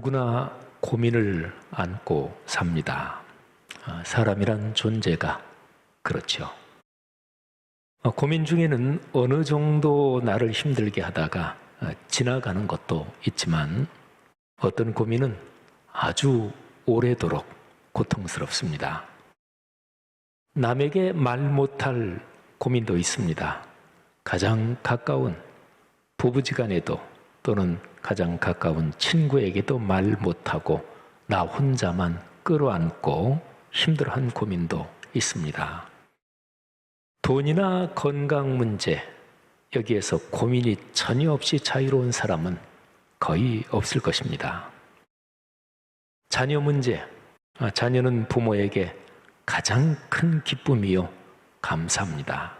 누구나 고민을 안고 삽니다. 사람이란 존재가 그렇죠. 고민 중에는 어느 정도 나를 힘들게 하다가 지나가는 것도 있지만 어떤 고민은 아주 오래도록 고통스럽습니다. 남에게 말 못할 고민도 있습니다. 가장 가까운 부부지간에도 또는 가장 가까운 친구에게도 말 못하고 나 혼자만 끌어안고 힘들어한 고민도 있습니다. 돈이나 건강 문제, 여기에서 고민이 전혀 없이 자유로운 사람은 거의 없을 것입니다. 자녀 문제, 자녀는 부모에게 가장 큰 기쁨이요 감사합니다.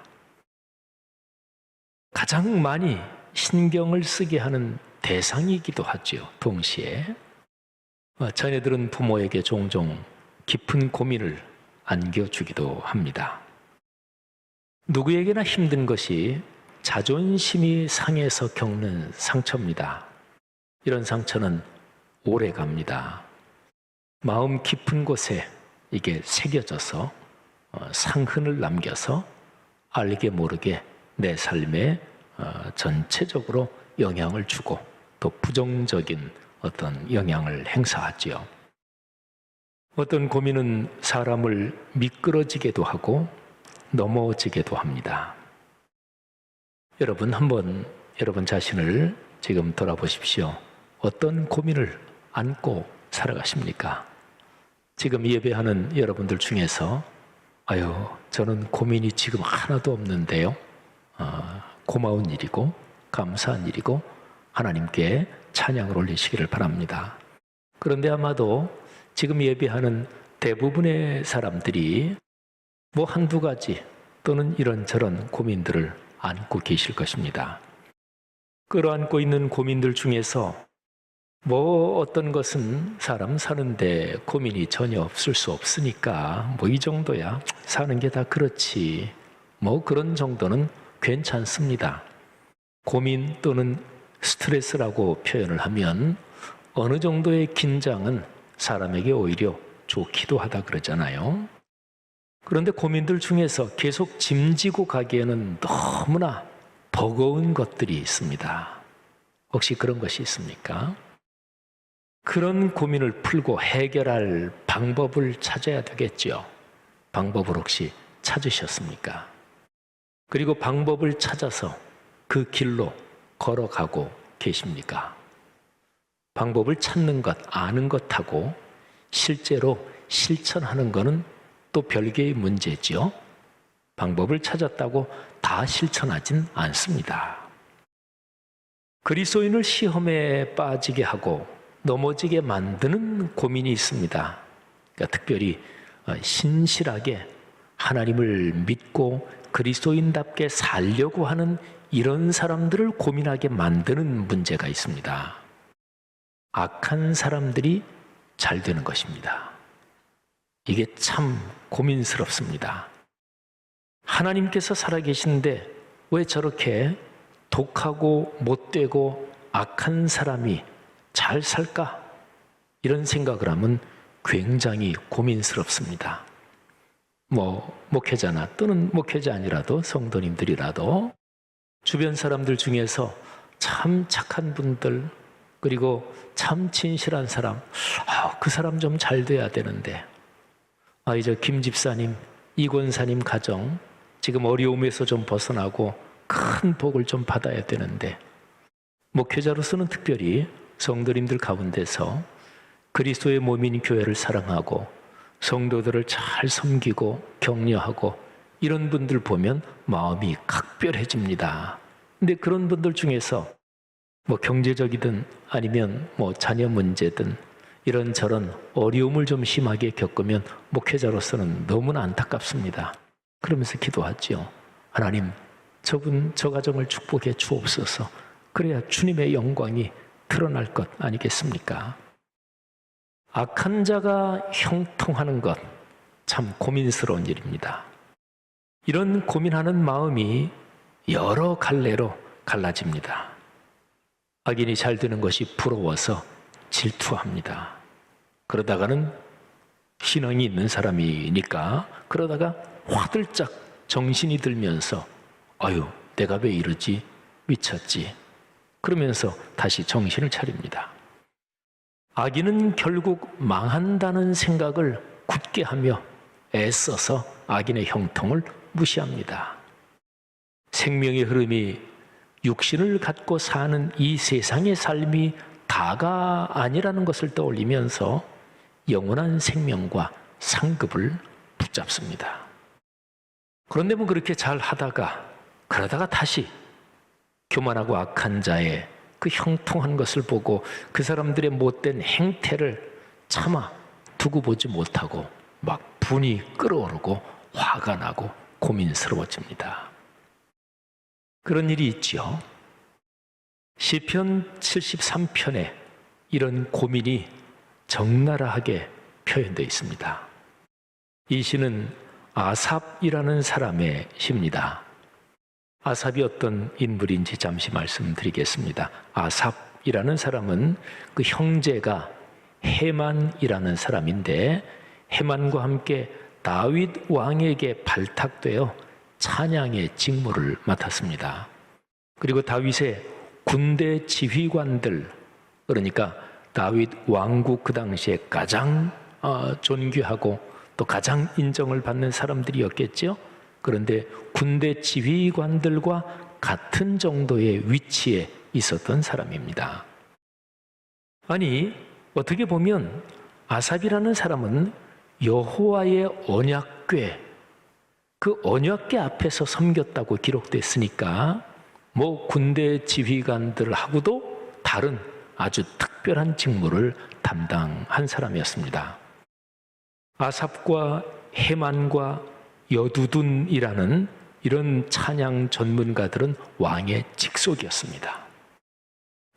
가장 많이 신경을 쓰게 하는 대상이기도 하죠. 동시에 자녀들은 부모에게 종종 깊은 고민을 안겨주기도 합니다. 누구에게나 힘든 것이 자존심이 상해서 겪는 상처입니다. 이런 상처는 오래 갑니다. 마음 깊은 곳에 이게 새겨져서 상흔을 남겨서 알게 모르게 내 삶에 전체적으로 영향을 주고 또 부정적인 어떤 영향을 행사하지요. 어떤 고민은 사람을 미끄러지게도 하고 넘어지게도 합니다. 여러분 한번 여러분 자신을 지금 돌아보십시오. 어떤 고민을 안고 살아가십니까? 지금 예배하는 여러분들 중에서 아유, 저는 고민이 지금 하나도 없는데요. 고마운 일이고 감사한 일이고 하나님께 찬양을 올리시기를 바랍니다. 그런데 아마도 지금 예배하는 대부분의 사람들이 뭐 한두 가지 또는 이런저런 고민들을 안고 계실 것입니다. 끌어안고 있는 고민들 중에서 뭐 어떤 것은 사람 사는데 고민이 전혀 없을 수 없으니까 뭐 이 정도야 사는 게 다 그렇지 뭐 그런 정도는 괜찮습니다. 고민 또는 스트레스라고 표현을 하면 어느 정도의 긴장은 사람에게 오히려 좋기도 하다 그러잖아요. 그런데 고민들 중에서 계속 짐지고 가기에는 너무나 버거운 것들이 있습니다. 혹시 그런 것이 있습니까? 그런 고민을 풀고 해결할 방법을 찾아야 되겠죠. 방법을 혹시 찾으셨습니까? 그리고 방법을 찾아서 그 길로 걸어가고 계십니까? 방법을 찾는 것, 아는 것하고 실제로 실천하는 것은 또 별개의 문제죠. 방법을 찾았다고 다 실천하진 않습니다. 그리스도인을 시험에 빠지게 하고 넘어지게 만드는 고민이 있습니다. 그러니까 특별히 신실하게 하나님을 믿고 그리스도인답게 살려고 하는 이런 사람들을 고민하게 만드는 문제가 있습니다. 악한 사람들이 잘 되는 것입니다. 이게 참 고민스럽습니다. 하나님께서 살아계신데 왜 저렇게 독하고 못되고 악한 사람이 잘 살까? 이런 생각을 하면 굉장히 고민스럽습니다. 목회자나 또는 목회자 아니라도 성도님들이라도 주변 사람들 중에서 참 착한 분들 그리고 참 진실한 사람, 그 사람 좀 잘 돼야 되는데 이제 김 집사님, 이 권사님 가정 지금 어려움에서 좀 벗어나고 큰 복을 좀 받아야 되는데 목회자로서는 특별히 성도님들 가운데서 그리스도의 몸인 교회를 사랑하고 성도들을 잘 섬기고 격려하고 이런 분들 보면 마음이 각별해집니다. 근데 그런 분들 중에서 경제적이든 아니면 자녀 문제든 이런저런 어려움을 좀 심하게 겪으면 목회자로서는 너무나 안타깝습니다. 그러면서 기도하죠. 하나님, 저 가정을 축복해 주옵소서. 그래야 주님의 영광이 드러날 것 아니겠습니까? 악한 자가 형통하는 것 참 고민스러운 일입니다. 이런 고민하는 마음이 여러 갈래로 갈라집니다. 악인이 잘 되는 것이 부러워서 질투합니다. 그러다가는 신앙이 있는 사람이니까 그러다가 화들짝 정신이 들면서 아유, 내가 왜 이러지? 미쳤지? 그러면서 다시 정신을 차립니다. 악인은 결국 망한다는 생각을 굳게 하며 애써서 악인의 형통을 무시합니다. 생명의 흐름이 육신을 갖고 사는 이 세상의 삶이 다가 아니라는 것을 떠올리면서 영원한 생명과 상급을 붙잡습니다. 그런데 뭐 그렇게 잘 하다가 그러다가 다시 교만하고 악한 자의 그 형통한 것을 보고 그 사람들의 못된 행태를 차마 두고 보지 못하고 막 분이 끓어오르고 화가 나고 고민스러워집니다. 그런 일이 있지요. 시편 73편에 이런 고민이 적나라하게 표현되어 있습니다. 이 시는 아삽이라는 사람의 시입니다. 아삽이 어떤 인물인지 잠시 말씀드리겠습니다. 아삽이라는 사람은 그 형제가 헤만이라는 사람인데 헤만과 함께 다윗 왕에게 발탁되어 찬양의 직무를 맡았습니다. 그리고 다윗의 군대 지휘관들, 그러니까 다윗 왕국 그 당시에 가장 존귀하고 또 가장 인정을 받는 사람들이었겠죠. 그런데 군대 지휘관들과 같은 정도의 위치에 있었던 사람입니다. 아니, 어떻게 보면 아삽이라는 사람은 여호와의 언약궤, 그 언약궤 앞에서 섬겼다고 기록됐으니까 뭐 군대 지휘관들하고도 다른 아주 특별한 직무를 담당한 사람이었습니다. 아삽과 헤만과 여두둔이라는 이런 찬양 전문가들은 왕의 직속이었습니다.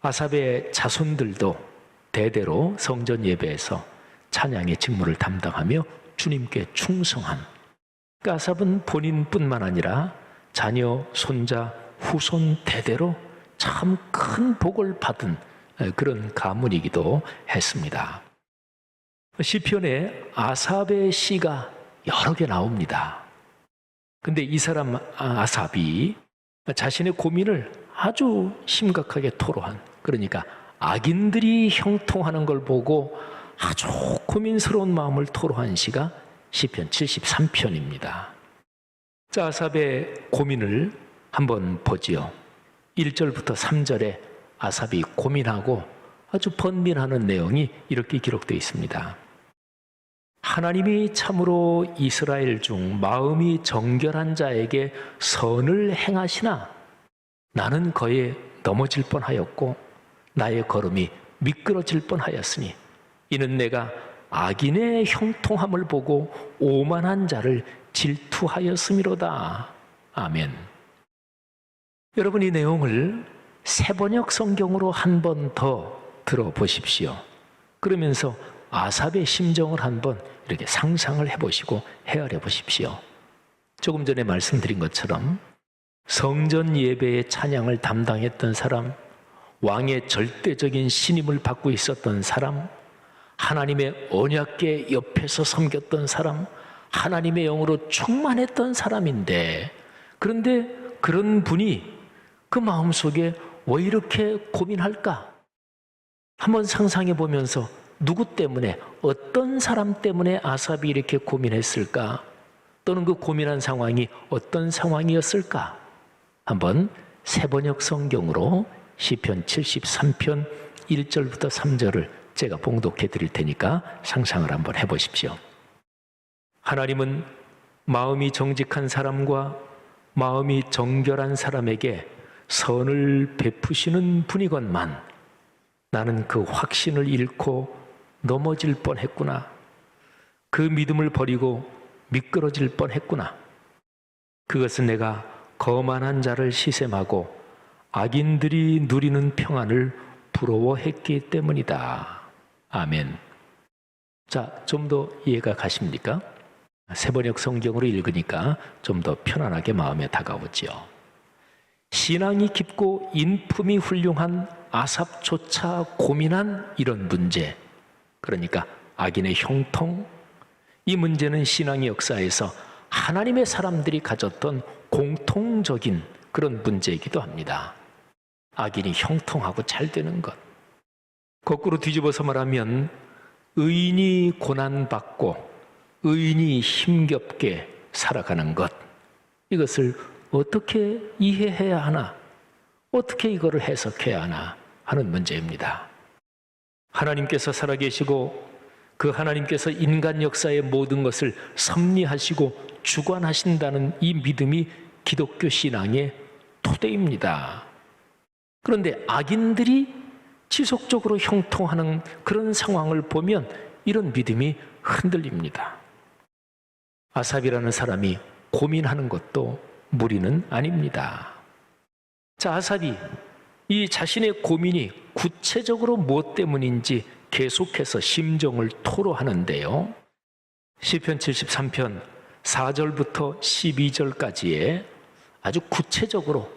아삽의 자손들도 대대로 성전 예배에서 찬양의 직무를 담당하며 주님께 충성한, 아삽은 본인뿐만 아니라 자녀, 손자, 후손 대대로 참 큰 복을 받은 그런 가문이기도 했습니다. 시편에 아삽의 시가 여러 개 나옵니다. 근데 이 사람 아삽이 자신의 고민을 아주 심각하게 토로한, 그러니까 악인들이 형통하는 걸 보고 아주 고민스러운 마음을 토로한 시가 시편 73편입니다. 자, 아삽의 고민을 한번 보지요. 1절부터 3절에 아삽이 고민하고 아주 번민하는 내용이 이렇게 기록되어 있습니다. 하나님이 참으로 이스라엘 중 마음이 정결한 자에게 선을 행하시나 나는 거에 넘어질 뻔하였고 나의 걸음이 미끄러질 뻔하였으니 이는 내가 악인의 형통함을 보고 오만한 자를 질투하였음이로다. 아멘. 여러분, 이 내용을 새번역 성경으로 한 번 더 들어보십시오. 그러면서 아삽의 심정을 한번 이렇게 상상을 해보시고 헤아려 보십시오. 조금 전에 말씀드린 것처럼 성전 예배의 찬양을 담당했던 사람, 왕의 절대적인 신임을 받고 있었던 사람, 하나님의 언약궤 옆에서 섬겼던 사람, 하나님의 영으로 충만했던 사람인데, 그런데 그런 분이 그 마음속에 왜 이렇게 고민할까? 한번 상상해 보면서 누구 때문에, 어떤 사람 때문에 아삽이 이렇게 고민했을까? 또는 그 고민한 상황이 어떤 상황이었을까? 한번 새번역 성경으로 시편 73편 1절부터 3절을 제가 봉독해 드릴 테니까 상상을 한번 해보십시오. 하나님은 마음이 정직한 사람과 마음이 정결한 사람에게 선을 베푸시는 분이건만 나는 그 확신을 잃고 넘어질 뻔했구나. 그 믿음을 버리고 미끄러질 뻔했구나. 그것은 내가 거만한 자를 시샘하고 악인들이 누리는 평안을 부러워했기 때문이다. 아멘. 자, 좀 더 이해가 가십니까? 새번역 성경으로 읽으니까 좀 더 편안하게 마음에 다가오지요. 신앙이 깊고 인품이 훌륭한 아삽조차 고민한 이런 문제, 그러니까 악인의 형통, 이 문제는 신앙의 역사에서 하나님의 사람들이 가졌던 공통적인 그런 문제이기도 합니다. 악인이 형통하고 잘 되는 것. 거꾸로 뒤집어서 말하면 의인이 고난받고 의인이 힘겹게 살아가는 것, 이것을 어떻게 이해해야 하나, 어떻게 이거를 해석해야 하나 하는 문제입니다. 하나님께서 살아계시고 그 하나님께서 인간 역사의 모든 것을 섭리하시고 주관하신다는 이 믿음이 기독교 신앙의 토대입니다. 그런데 악인들이 지속적으로 형통하는 그런 상황을 보면 이런 믿음이 흔들립니다. 아삽이라는 사람이 고민하는 것도 무리는 아닙니다. 자, 아삽이 이 자신의 고민이 구체적으로 무엇 때문인지 계속해서 심정을 토로하는데요. 시편 73편 4절부터 12절까지에 아주 구체적으로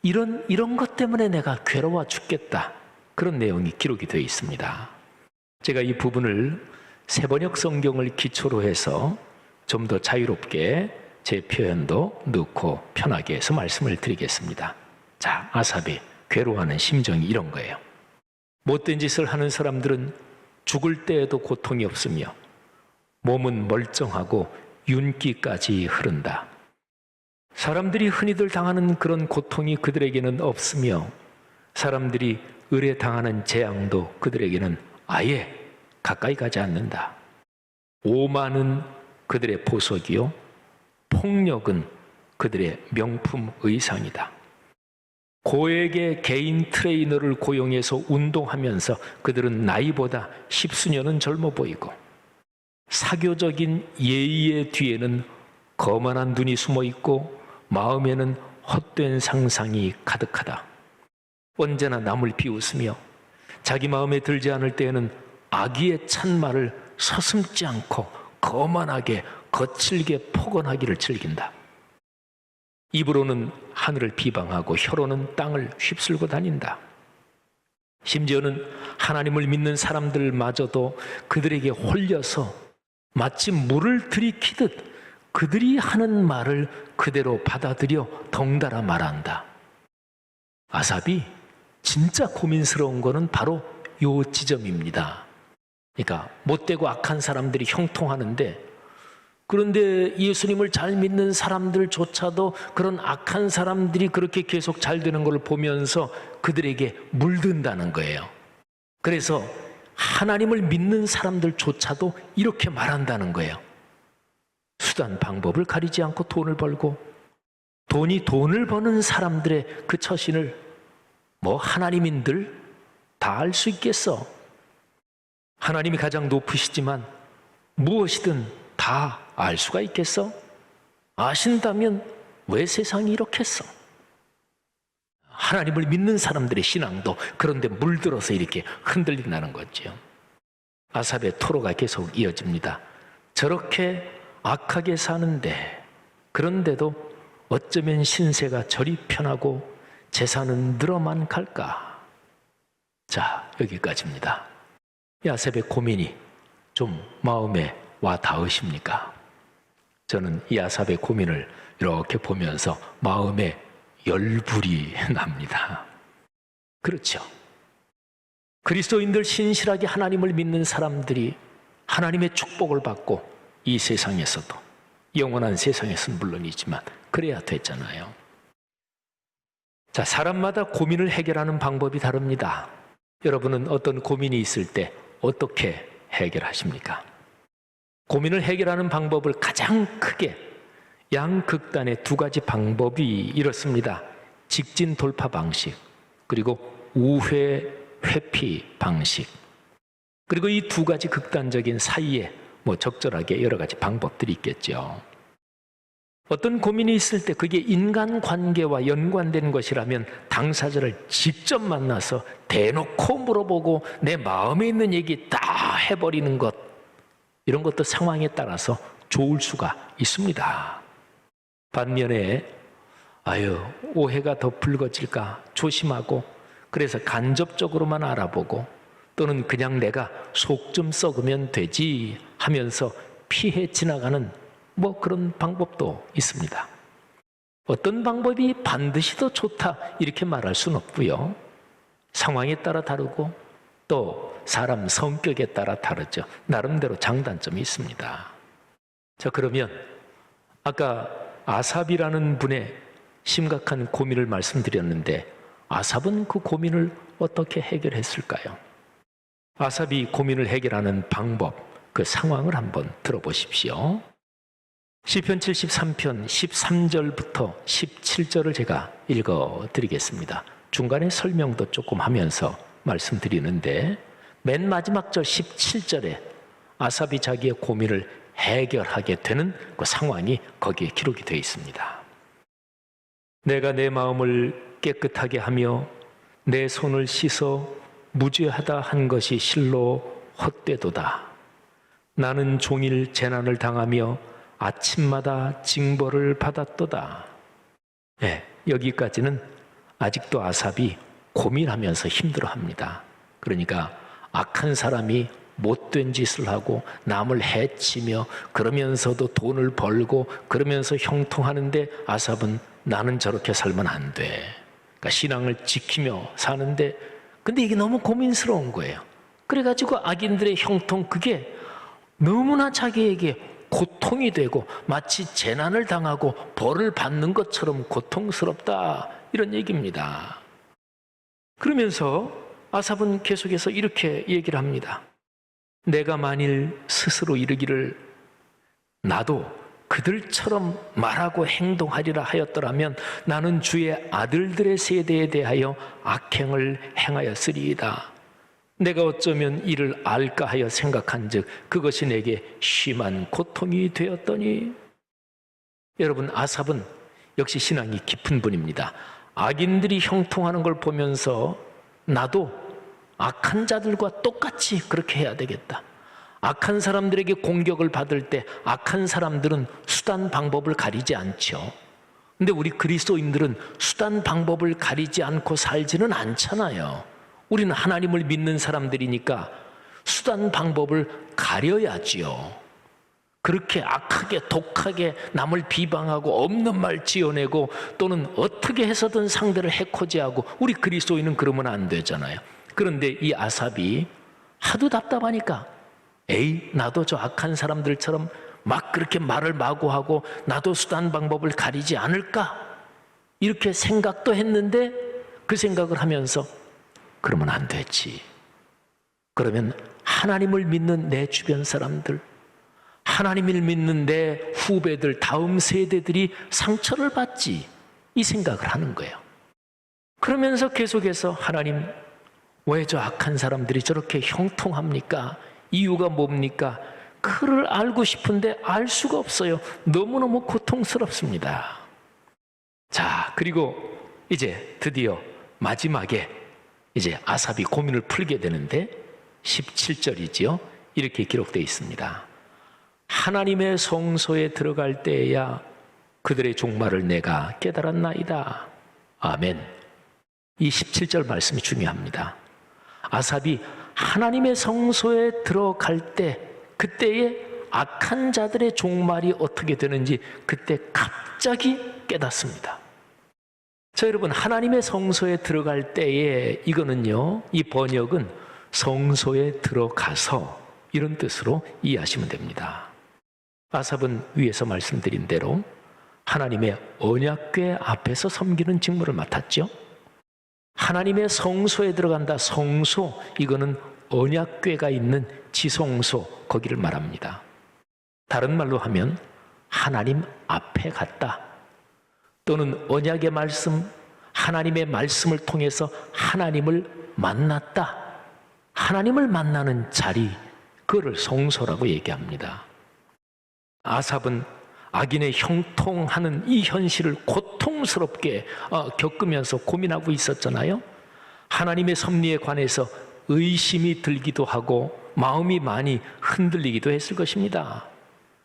이런 것 때문에 내가 괴로워 죽겠다, 그런 내용이 기록이 되어 있습니다. 제가 이 부분을 세번역 성경을 기초로 해서 좀 더 자유롭게 제 표현도 넣고 편하게 해서 말씀을 드리겠습니다. 자, 아삽이 괴로워하는 심정이 이런 거예요. 못된 짓을 하는 사람들은 죽을 때에도 고통이 없으며 몸은 멀쩡하고 윤기까지 흐른다. 사람들이 흔히들 당하는 그런 고통이 그들에게는 없으며 사람들이 의뢰당하는 재앙도 그들에게는 아예 가까이 가지 않는다. 오만은 그들의 보석이요, 폭력은 그들의 명품 의상이다. 고액의 개인 트레이너를 고용해서 운동하면서 그들은 나이보다 10수년은 젊어 보이고 사교적인 예의의 뒤에는 거만한 눈이 숨어 있고 마음에는 헛된 상상이 가득하다. 언제나 남을 비웃으며 자기 마음에 들지 않을 때에는 악의의 찬말을 서슴지 않고 거만하게 거칠게 폭언하기를 즐긴다. 입으로는 하늘을 비방하고 혀로는 땅을 휩쓸고 다닌다. 심지어는 하나님을 믿는 사람들마저도 그들에게 홀려서 마치 물을 들이키듯 그들이 하는 말을 그대로 받아들여 덩달아 말한다. 아삽이 진짜 고민스러운 거는 바로 요 지점입니다. 그러니까 못되고 악한 사람들이 형통하는데, 그런데 예수님을 잘 믿는 사람들조차도 그런 악한 사람들이 그렇게 계속 잘 되는 걸 보면서 그들에게 물든다는 거예요. 그래서 하나님을 믿는 사람들조차도 이렇게 말한다는 거예요. 수단 방법을 가리지 않고 돈을 벌고, 돈이 돈을 버는 사람들의 그 처신을 뭐 하나님인들 다 알 수 있겠어. 하나님이 가장 높으시지만 무엇이든 다 알 수가 있겠어? 아신다면 왜 세상이 이렇겠어? 하나님을 믿는 사람들의 신앙도 그런데 물들어서 이렇게 흔들린다는 거죠. 아삽의 토로가 계속 이어집니다. 저렇게 악하게 사는데, 그런데도 어쩌면 신세가 저리 편하고 재산은 늘어만 갈까? 자, 여기까지입니다. 이 아삽의 고민이 좀 마음에 와 닿으십니까? 저는 이 아삽의 고민을 이렇게 보면서 마음에 열불이 납니다. 그렇죠. 그리스도인들 신실하게 하나님을 믿는 사람들이 하나님의 축복을 받고 이 세상에서도, 영원한 세상에서는 물론이지만 그래야 됐잖아요. 자, 사람마다 고민을 해결하는 방법이 다릅니다. 여러분은 어떤 고민이 있을 때 어떻게 해결하십니까? 고민을 해결하는 방법을 가장 크게 양극단의 두 가지 방법이 이렇습니다. 직진 돌파 방식, 그리고 우회 회피 방식. 그리고 이 두 가지 극단적인 사이에 뭐 적절하게 여러 가지 방법들이 있겠죠. 어떤 고민이 있을 때 그게 인간관계와 연관된 것이라면 당사자를 직접 만나서 대놓고 물어보고 내 마음에 있는 얘기 다 해버리는 것, 이런 것도 상황에 따라서 좋을 수가 있습니다. 반면에 오해가 더 불거질까 조심하고 그래서 간접적으로만 알아보고 또는 그냥 내가 속 좀 썩으면 되지 하면서 피해 지나가는 그런 방법도 있습니다. 어떤 방법이 반드시 더 좋다 이렇게 말할 수는 없고요. 상황에 따라 다르고 또 사람 성격에 따라 다르죠. 나름대로 장단점이 있습니다. 자, 그러면 아까 아삽이라는 분의 심각한 고민을 말씀드렸는데 아삽은 그 고민을 어떻게 해결했을까요? 아삽이 고민을 해결하는 방법, 그 상황을 한번 들어보십시오. 시편 73편 13절부터 17절을 제가 읽어드리겠습니다. 중간에 설명도 조금 하면서 말씀드리는데 맨 마지막 절 17절에 아삽이 자기의 고민을 해결하게 되는 그 상황이 거기에 기록이 되어 있습니다. 내가 내 마음을 깨끗하게 하며 내 손을 씻어 무죄하다 한 것이 실로 헛되도다. 나는 종일 재난을 당하며 아침마다 징벌을 받았도다. 네, 여기까지는 아직도 아삽이 고민하면서 힘들어합니다. 그러니까 악한 사람이 못된 짓을 하고 남을 해치며 그러면서도 돈을 벌고 그러면서 형통하는데 아삽은 나는 저렇게 살면 안 돼. 그러니까 신앙을 지키며 사는데 근데 이게 너무 고민스러운 거예요. 그래가지고 악인들의 형통 그게 너무나 자기에게 고통이 되고 마치 재난을 당하고 벌을 받는 것처럼 고통스럽다 이런 얘기입니다. 그러면서 아삽은 계속해서 이렇게 얘기를 합니다. 내가 만일 스스로 이르기를 나도 그들처럼 말하고 행동하리라 하였더라면 나는 주의 아들들의 세대에 대하여 악행을 행하였으리이다. 내가 어쩌면 이를 알까 하여 생각한즉 그것이 내게 심한 고통이 되었더니. 여러분, 아삽은 역시 신앙이 깊은 분입니다. 악인들이 형통하는 걸 보면서 나도 악한 자들과 똑같이 그렇게 해야 되겠다. 악한 사람들에게 공격을 받을 때 악한 사람들은 수단 방법을 가리지 않죠. 근데 우리 그리스도인들은 수단 방법을 가리지 않고 살지는 않잖아요. 우리는 하나님을 믿는 사람들이니까 수단 방법을 가려야지요. 그렇게 악하게 독하게 남을 비방하고 없는 말 지어내고 또는 어떻게 해서든 상대를 해코지하고 우리 그리스도인은 그러면 안 되잖아요. 그런데 이 아삽이 하도 답답하니까 에이 나도 저 악한 사람들처럼 막 그렇게 말을 마구 하고 나도 수단 방법을 가리지 않을까 이렇게 생각도 했는데 그 생각을 하면서 그러면 안 되지. 그러면 하나님을 믿는 내 주변 사람들, 하나님을 믿는 내 후배들, 다음 세대들이 상처를 받지 이 생각을 하는 거예요. 그러면서 계속해서 하나님 왜 저 악한 사람들이 저렇게 형통합니까? 이유가 뭡니까? 그를 알고 싶은데 알 수가 없어요. 너무너무 고통스럽습니다. 자, 그리고 이제 드디어 마지막에 이제 아삽이 고민을 풀게 되는데 17절이지요. 이렇게 기록되어 있습니다. 하나님의 성소에 들어갈 때에야 그들의 종말을 내가 깨달았나이다. 아멘. 이 17절 말씀이 중요합니다. 아삽이 하나님의 성소에 들어갈 때 그때에 악한 자들의 종말이 어떻게 되는지 그때 갑자기 깨닫습니다. 자, 여러분, 하나님의 성소에 들어갈 때에 이거는요, 이 번역은 성소에 들어가서 이런 뜻으로 이해하시면 됩니다. 아삽은 위에서 말씀드린 대로 하나님의 언약궤 앞에서 섬기는 직무를 맡았죠. 하나님의 성소에 들어간다. 성소, 이거는 언약궤가 있는 지성소, 거기를 말합니다. 다른 말로 하면 하나님 앞에 갔다. 또는 언약의 말씀, 하나님의 말씀을 통해서 하나님을 만났다. 하나님을 만나는 자리, 그거를 성소라고 얘기합니다. 아삽은 악인의 형통하는 이 현실을 고통스럽게 겪으면서 고민하고 있었잖아요. 하나님의 섭리에 관해서 의심이 들기도 하고 마음이 많이 흔들리기도 했을 것입니다.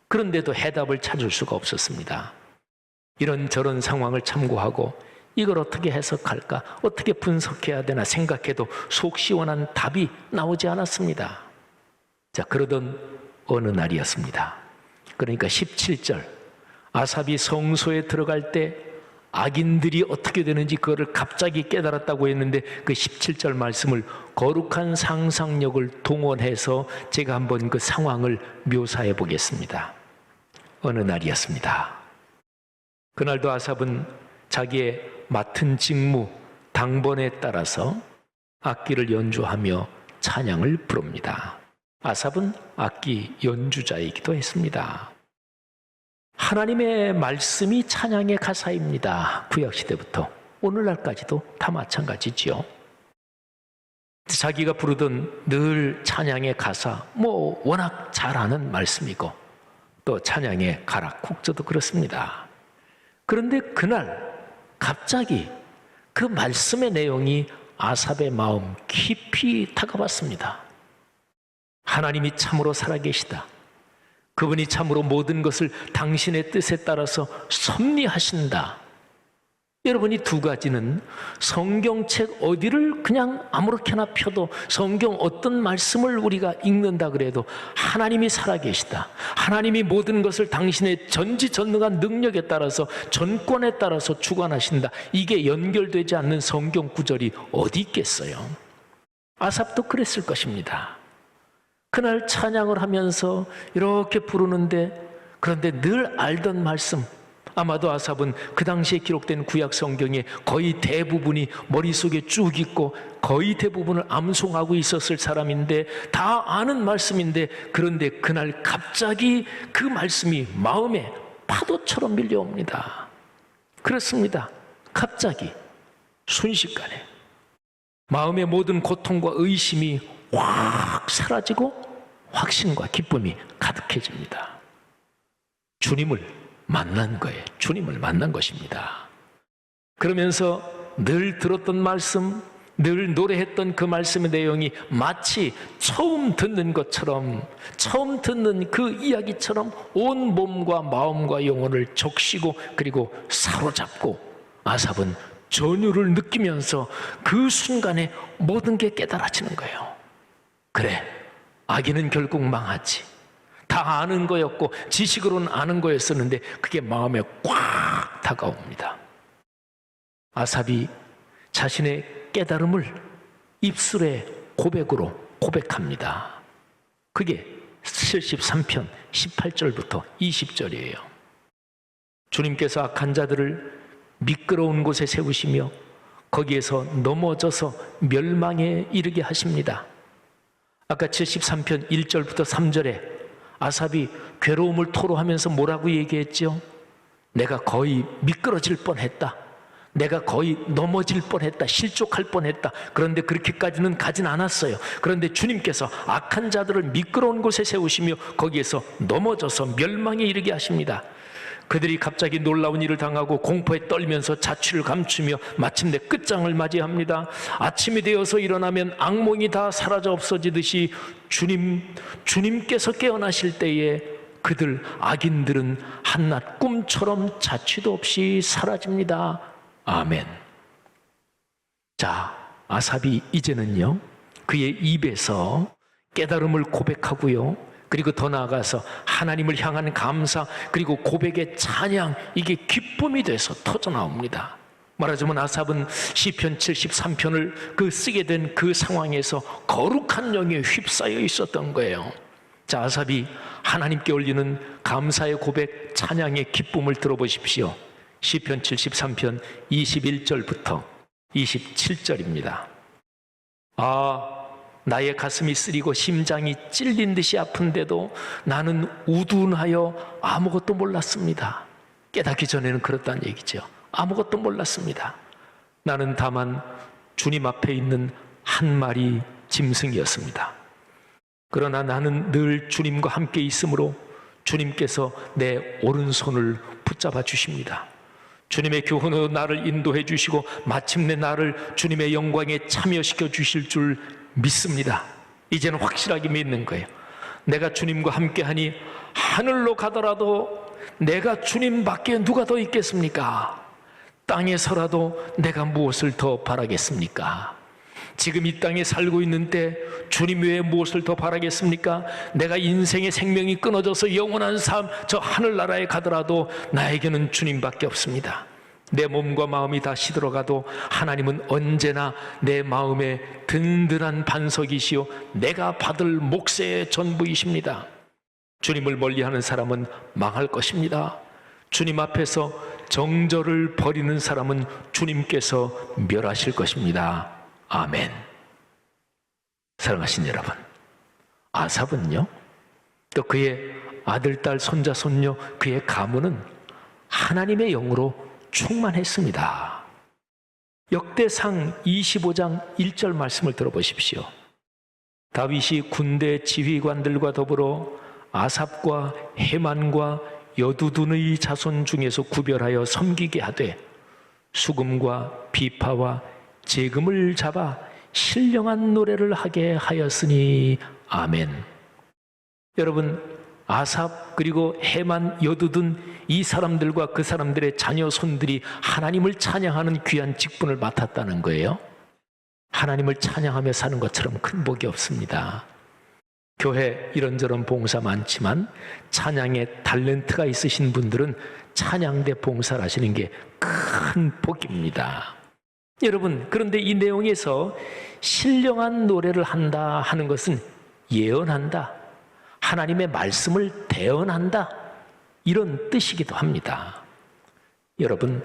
그런데도 해답을 찾을 수가 없었습니다. 이런저런 상황을 참고하고 이걸 어떻게 해석할까? 어떻게 분석해야 되나 생각해도 속 시원한 답이 나오지 않았습니다. 자, 그러던 어느 날이었습니다. 그러니까 17절, 아삽이 성소에 들어갈 때 악인들이 어떻게 되는지 그거를 갑자기 깨달았다고 했는데 그 17절 말씀을 거룩한 상상력을 동원해서 제가 한번 그 상황을 묘사해 보겠습니다. 어느 날이었습니다. 그날도 아삽은 자기의 맡은 직무, 당번에 따라서 악기를 연주하며 찬양을 부릅니다. 아삽은 악기 연주자이기도 했습니다. 하나님의 말씀이 찬양의 가사입니다. 구약시대부터 오늘날까지도 다 마찬가지지요. 자기가 부르던 늘 찬양의 가사, 워낙 잘 아는 말씀이고 또 찬양의 가락, 국조도 그렇습니다. 그런데 그날 갑자기 그 말씀의 내용이 아삽의 마음 깊이 다가왔습니다. 하나님이 참으로 살아계시다. 그분이 참으로 모든 것을 당신의 뜻에 따라서 섭리하신다. 여러분이 두 가지는 성경책 어디를 그냥 아무렇게나 펴도 성경 어떤 말씀을 우리가 읽는다 그래도 하나님이 살아계시다. 하나님이 모든 것을 당신의 전지전능한 능력에 따라서 전권에 따라서 주관하신다. 이게 연결되지 않는 성경 구절이 어디 있겠어요? 아삽도 그랬을 것입니다. 그날 찬양을 하면서 이렇게 부르는데 그런데 늘 알던 말씀, 아마도 아삽은 그 당시에 기록된 구약 성경의 거의 대부분이 머릿속에 쭉 있고 거의 대부분을 암송하고 있었을 사람인데 다 아는 말씀인데 그런데 그날 갑자기 그 말씀이 마음에 파도처럼 밀려옵니다. 그렇습니다. 갑자기 순식간에 마음의 모든 고통과 의심이 확 사라지고 확신과 기쁨이 가득해집니다. 주님을 만난 거예요. 주님을 만난 것입니다. 그러면서 늘 들었던 말씀, 늘 노래했던 그 말씀의 내용이 마치 처음 듣는 것처럼, 처음 듣는 그 이야기처럼 온 몸과 마음과 영혼을 적시고 그리고 사로잡고 아삽은 전율을 느끼면서 그 순간에 모든 게 깨달아지는 거예요. 그래, 악인은 결국 망하지. 다 아는 거였고 지식으로는 아는 거였었는데 그게 마음에 꽉 다가옵니다. 아삽이 자신의 깨달음을 입술의 고백으로 고백합니다. 그게 73편 18절부터 20절이에요. 주님께서 악한 자들을 미끄러운 곳에 세우시며 거기에서 넘어져서 멸망에 이르게 하십니다. 아까 73편 1절부터 3절에 아삽이 괴로움을 토로하면서 뭐라고 얘기했죠? 내가 거의 미끄러질 뻔했다. 내가 거의 넘어질 뻔했다. 실족할 뻔했다. 그런데 그렇게까지는 가진 않았어요. 그런데 주님께서 악한 자들을 미끄러운 곳에 세우시며 거기에서 넘어져서 멸망에 이르게 하십니다. 그들이 갑자기 놀라운 일을 당하고 공포에 떨면서 자취를 감추며 마침내 끝장을 맞이합니다. 아침이 되어서 일어나면 악몽이 다 사라져 없어지듯이 주님께서 깨어나실 때에 그들 악인들은 한낱 꿈처럼 자취도 없이 사라집니다. 아멘. 자, 아삽이 이제는요 그의 입에서 깨달음을 고백하고요, 그리고 더 나아가서 하나님을 향한 감사 그리고 고백의 찬양, 이게 기쁨이 돼서 터져나옵니다. 말하자면 아삽은 시편 73편을 그 쓰게 된 그 상황에서 거룩한 영에 휩싸여 있었던 거예요. 자, 아삽이 하나님께 올리는 감사의 고백, 찬양의 기쁨을 들어보십시오. 시편 73편 21절부터 27절입니다. 나의 가슴이 쓰리고 심장이 찔린 듯이 아픈데도 나는 우둔하여 아무것도 몰랐습니다. 깨닫기 전에는 그렇다는 얘기죠. 아무것도 몰랐습니다. 나는 다만 주님 앞에 있는 한 마리 짐승이었습니다. 그러나 나는 늘 주님과 함께 있으므로 주님께서 내 오른손을 붙잡아 주십니다. 주님의 교훈으로 나를 인도해 주시고 마침내 나를 주님의 영광에 참여시켜 주실 줄 믿습니다. 이제는 확실하게 믿는 거예요. 내가 주님과 함께하니 하늘로 가더라도 내가 주님밖에 누가 더 있겠습니까? 땅에서라도 내가 무엇을 더 바라겠습니까? 지금 이 땅에 살고 있는 때 주님 외에 무엇을 더 바라겠습니까? 내가 인생의 생명이 끊어져서 영원한 삶, 저 하늘나라에 가더라도 나에게는 주님밖에 없습니다. 내 몸과 마음이 다 시들어가도 하나님은 언제나 내 마음에 든든한 반석이시오 내가 받을 몫의 전부이십니다. 주님을 멀리하는 사람은 망할 것입니다. 주님 앞에서 정절을 버리는 사람은 주님께서 멸하실 것입니다. 아멘. 사랑하신 여러분, 아삽은요, 또 그의 아들, 딸, 손자, 손녀, 그의 가문은 하나님의 영으로 충만했습니다. 역대상 25장 1절 말씀을 들어보십시오. 다윗이 군대 지휘관들과 더불어 아삽과 헤만과 여두둔의 자손 중에서 구별하여 섬기게 하되 수금과 비파와 재금을 잡아 신령한 노래를 하게 하였으니 아멘. 여러분, 아삽 그리고 헤만, 여두둔 이 사람들과 그 사람들의 자녀 손들이 하나님을 찬양하는 귀한 직분을 맡았다는 거예요. 하나님을 찬양하며 사는 것처럼 큰 복이 없습니다. 교회 이런저런 봉사 많지만 찬양에 탤런트가 있으신 분들은 찬양대 봉사를 하시는 게 큰 복입니다. 여러분, 그런데 이 내용에서 신령한 노래를 한다 하는 것은 예언한다, 하나님의 말씀을 대언한다, 이런 뜻이기도 합니다. 여러분,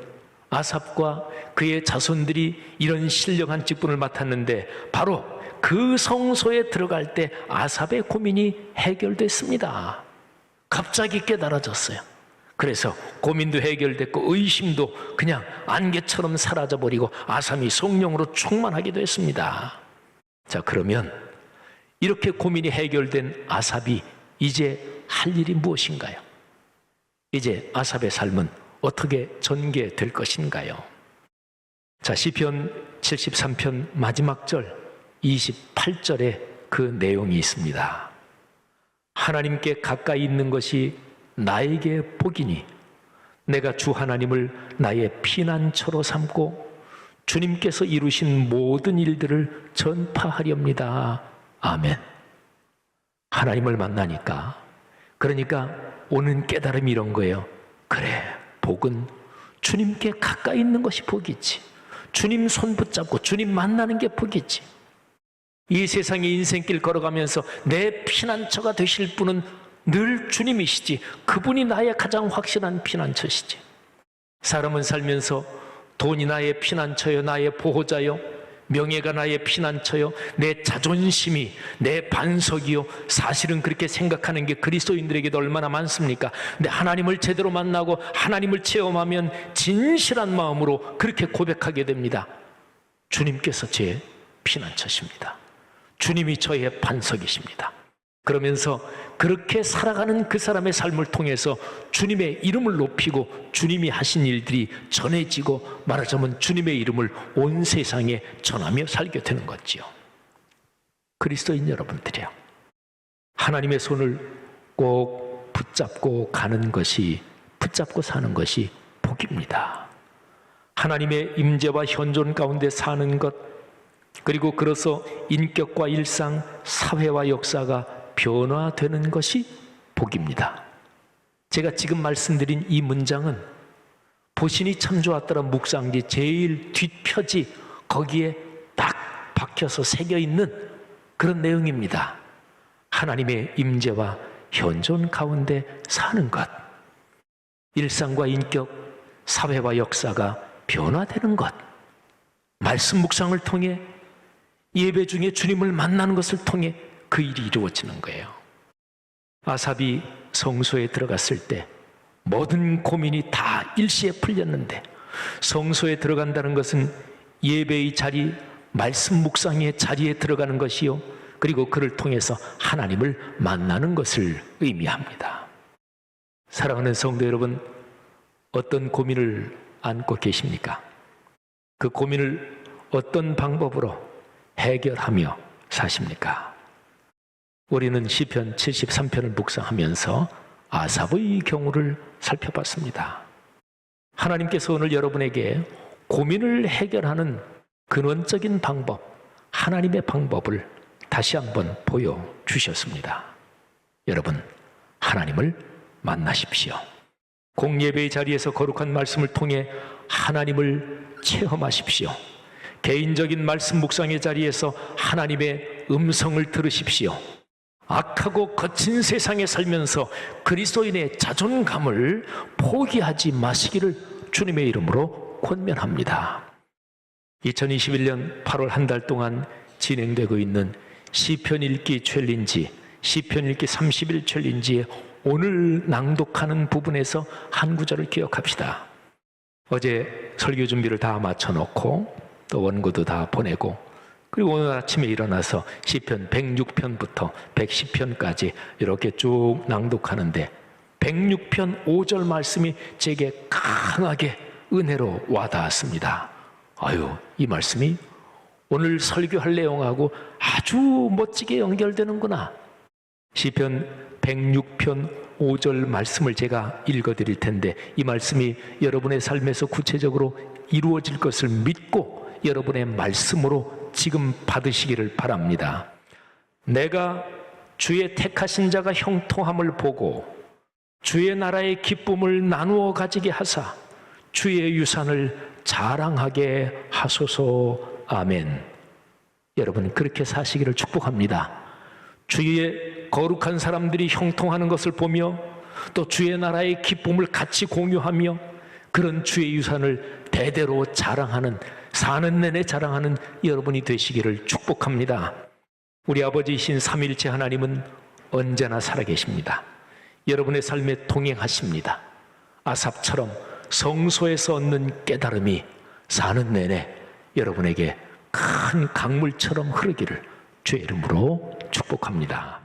아삽과 그의 자손들이 이런 신령한 직분을 맡았는데 바로 그 성소에 들어갈 때 아삽의 고민이 해결됐습니다. 갑자기 깨달아졌어요. 그래서 고민도 해결됐고 의심도 그냥 안개처럼 사라져버리고 아삽이 성령으로 충만하게 됐습니다. 자, 그러면 이렇게 고민이 해결된 아삽이 이제 할 일이 무엇인가요? 이제 아삽의 삶은 어떻게 전개될 것인가요? 자, 시편 73편 마지막 절 28절에 그 내용이 있습니다. 하나님께 가까이 있는 것이 나에게 복이니 내가 주 하나님을 나의 피난처로 삼고 주님께서 이루신 모든 일들을 전파하렵니다. 아멘. 하나님을 만나니까, 그러니까 오는 깨달음이 이런 거예요. 그래, 복은 주님께 가까이 있는 것이 복이지. 주님 손 붙잡고 주님 만나는 게 복이지. 이 세상의 인생길 걸어가면서 내 피난처가 되실 분은 늘 주님이시지. 그분이 나의 가장 확실한 피난처시지. 사람은 살면서 돈이 나의 피난처요, 나의 보호자요, 명예가 나의 피난처요, 내 자존심이 내 반석이요, 사실은 그렇게 생각하는 게 그리스도인들에게도 얼마나 많습니까? 근데 하나님을 제대로 만나고 하나님을 체험하면 진실한 마음으로 그렇게 고백하게 됩니다. 주님께서 제 피난처십니다. 주님이 저의 반석이십니다. 그러면서 그렇게 살아가는 그 사람의 삶을 통해서 주님의 이름을 높이고 주님이 하신 일들이 전해지고, 말하자면 주님의 이름을 온 세상에 전하며 살게 되는 거지요. 그리스도인 여러분들이요, 하나님의 손을 꼭 붙잡고 가는 것이, 붙잡고 사는 것이 복입니다. 하나님의 임재와 현존 가운데 사는 것, 그리고 그로서 인격과 일상, 사회와 역사가 변화되는 것이 복입니다. 제가 지금 말씀드린 이 문장은 보신이 참 좋았더라 묵상지 제일 뒷표지, 거기에 딱 박혀서 새겨있는 그런 내용입니다. 하나님의 임재와 현존 가운데 사는 것, 일상과 인격, 사회와 역사가 변화되는 것, 말씀 묵상을 통해 예배 중에 주님을 만나는 것을 통해 그 일이 이루어지는 거예요. 아삽이 성소에 들어갔을 때 모든 고민이 다 일시에 풀렸는데, 성소에 들어간다는 것은 예배의 자리, 말씀 묵상의 자리에 들어가는 것이요, 그리고 그를 통해서 하나님을 만나는 것을 의미합니다. 사랑하는 성도 여러분, 어떤 고민을 안고 계십니까? 그 고민을 어떤 방법으로 해결하며 사십니까? 우리는 시편 73편을 묵상하면서 아삽의 경우를 살펴봤습니다. 하나님께서 오늘 여러분에게 고민을 해결하는 근원적인 방법, 하나님의 방법을 다시 한번 보여주셨습니다. 여러분, 하나님을 만나십시오. 공예배의 자리에서 거룩한 말씀을 통해 하나님을 체험하십시오. 개인적인 말씀 묵상의 자리에서 하나님의 음성을 들으십시오. 악하고 거친 세상에 살면서 그리스도인의 자존감을 포기하지 마시기를 주님의 이름으로 권면합니다. 2021년 8월 한 달 동안 진행되고 있는 시편 읽기 챌린지, 시편 읽기 30일 챌린지의 오늘 낭독하는 부분에서 한 구절을 기억합시다. 어제 설교 준비를 다 마쳐놓고 또 원고도 다 보내고 그리고 오늘 아침에 일어나서 시편 106편부터 110편까지 이렇게 쭉 낭독하는데 106편 5절 말씀이 제게 강하게 은혜로 와닿았습니다. 아유, 이 말씀이 오늘 설교할 내용하고 아주 멋지게 연결되는구나. 시편 106편 5절 말씀을 제가 읽어드릴 텐데 이 말씀이 여러분의 삶에서 구체적으로 이루어질 것을 믿고 여러분의 말씀으로 지금 받으시기를 바랍니다. 내가 주의 택하신 자가 형통함을 보고 주의 나라의 기쁨을 나누어 가지게 하사 주의 유산을 자랑하게 하소서. 아멘. 여러분, 그렇게 사시기를 축복합니다. 주의 거룩한 사람들이 형통하는 것을 보며 또 주의 나라의 기쁨을 같이 공유하며 그런 주의 유산을 대대로 자랑하는, 사는 내내 자랑하는 여러분이 되시기를 축복합니다. 우리 아버지이신 삼위일체 하나님은 언제나 살아계십니다. 여러분의 삶에 동행하십니다. 아삽처럼 성소에서 얻는 깨달음이 사는 내내 여러분에게 큰 강물처럼 흐르기를 주의 이름으로 축복합니다.